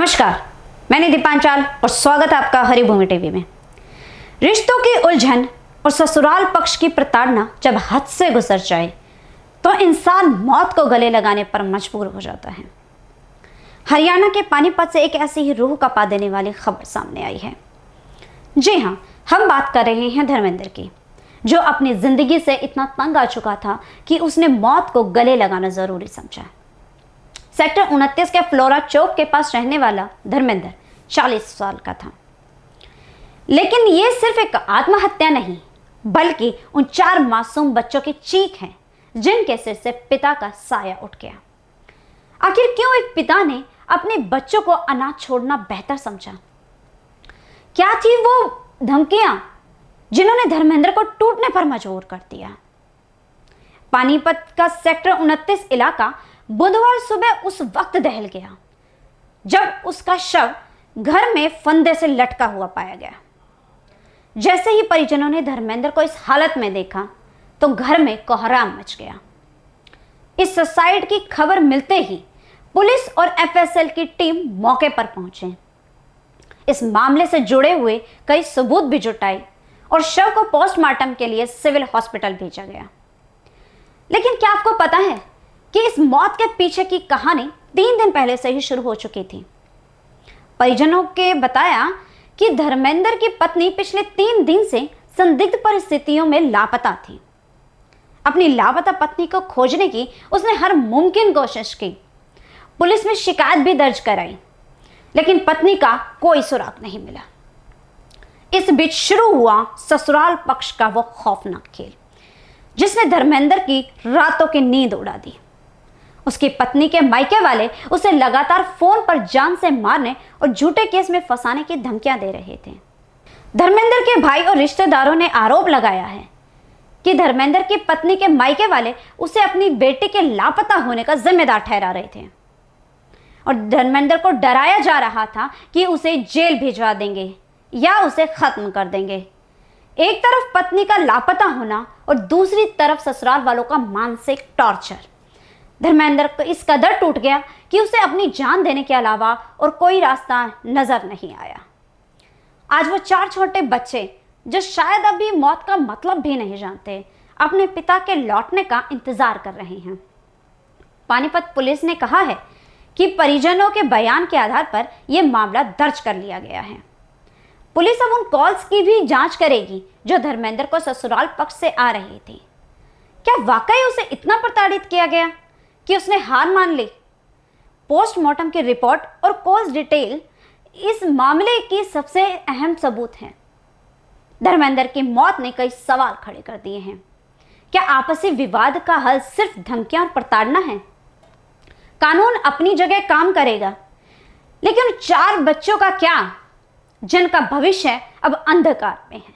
नमस्कार, मैंने दीपांचाल और स्वागत है आपका हरिभूमि टीवी में। रिश्तों की उलझन और ससुराल पक्ष की प्रताड़ना जब हद से गुजर जाए तो इंसान मौत को गले लगाने पर मजबूर हो जाता है। हरियाणा के पानीपत से एक ऐसी ही रूह कपा देने वाली खबर सामने आई है। जी हाँ, हम बात कर रहे हैं धर्मेंद्र की, जो अपनी जिंदगी से इतना तंग आ चुका था कि उसने मौत को गले लगाना जरूरी समझा। सेक्टर 29 के फ्लोरा चौक के पास रहने वाला धर्मेंद्र 40 साल का था, लेकिन ये सिर्फ एक आत्महत्या नहीं बल्कि उन 4 मासूम बच्चों की चीख है जिनके सिर से पिता का साया उठ गया। आखिर क्यों एक पिता ने अपने बच्चों को अनाथ छोड़ना बेहतर समझा? क्या थी वो धमकियां जिन्होंने धर्मेंद्र को टूटने पर मजबूर कर दिया? पानीपत का सेक्टर 29 इलाका बुधवार सुबह उस वक्त दहल गया जब उसका शव घर में फंदे से लटका हुआ पाया गया। जैसे ही परिजनों ने धर्मेंद्र को इस हालत में देखा तो घर में कोहराम मच गया। इस सुसाइड की खबर मिलते ही पुलिस और एफएसएल की टीम मौके पर पहुंचे। इस मामले से जुड़े हुए कई सबूत भी जुटाए और शव को पोस्टमार्टम के लिए सिविल हॉस्पिटल भेजा गया। लेकिन क्या आपको पता है कि इस मौत के पीछे की कहानी 3 दिन पहले से ही शुरू हो चुकी थी। परिजनों के बताया कि धर्मेंद्र की पत्नी पिछले 3 दिन से संदिग्ध परिस्थितियों में लापता थी। अपनी लापता पत्नी को खोजने की उसने हर मुमकिन कोशिश की। पुलिस में शिकायत भी दर्ज कराई, लेकिन पत्नी का कोई सुराग नहीं मिला। इस बीच शुरू हुआ ससुराल पक्ष का वो खौफनाक खेल जिसने धर्मेंद्र की रातों की नींद उड़ा दी। उसकी पत्नी के मायके वाले उसे लगातार फोन पर जान से मारने और झूठे केस में फंसाने की धमकियां दे रहे थे। धर्मेंद्र के भाई और रिश्तेदारों ने आरोप लगाया है कि धर्मेंद्र की पत्नी के मायके वाले उसे अपनी बेटी के लापता होने का जिम्मेदार ठहरा रहे थे और धर्मेंद्र को डराया जा रहा था कि उसे जेल भिजवा देंगे या उसे खत्म कर देंगे। एक तरफ पत्नी का लापता होना और दूसरी तरफ ससुराल वालों का मानसिक टॉर्चर। धर्मेंद्र को इस कदर टूट गया कि उसे अपनी जान देने के अलावा और कोई रास्ता नजर नहीं आया। आज वो 4 छोटे बच्चे जो शायद अभी मौत का मतलब भी नहीं जानते, अपने पिता के लौटने का इंतजार कर रहे हैं। पानीपत पुलिस ने कहा है कि परिजनों के बयान के आधार पर यह मामला दर्ज कर लिया गया है। पुलिस अब उन कॉल्स की भी जांच करेगी जो धर्मेंद्र को ससुराल पक्ष से आ रही थी। क्या वाकई उसे इतना प्रताड़ित किया गया कि उसने हार मान ली? पोस्टमार्टम की रिपोर्ट और कॉल्स डिटेल इस मामले की सबसे अहम सबूत है। धर्मेंद्र की मौत ने कई सवाल खड़े कर दिए हैं। क्या आपसी विवाद का हल सिर्फ धमकियां और प्रताड़ना है? कानून अपनी जगह काम करेगा, लेकिन 4 बच्चों का क्या जिनका भविष्य अब अंधकार में है?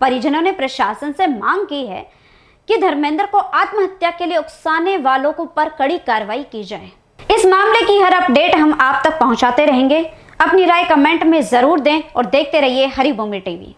परिजनों ने प्रशासन से मांग की है कि धर्मेंद्र को आत्महत्या के लिए उकसाने वालों को पर कड़ी कार्रवाई की जाए। इस मामले की हर अपडेट हम आप तक पहुंचाते रहेंगे। अपनी राय कमेंट में जरूर दें और देखते रहिए हरिभूमि टीवी।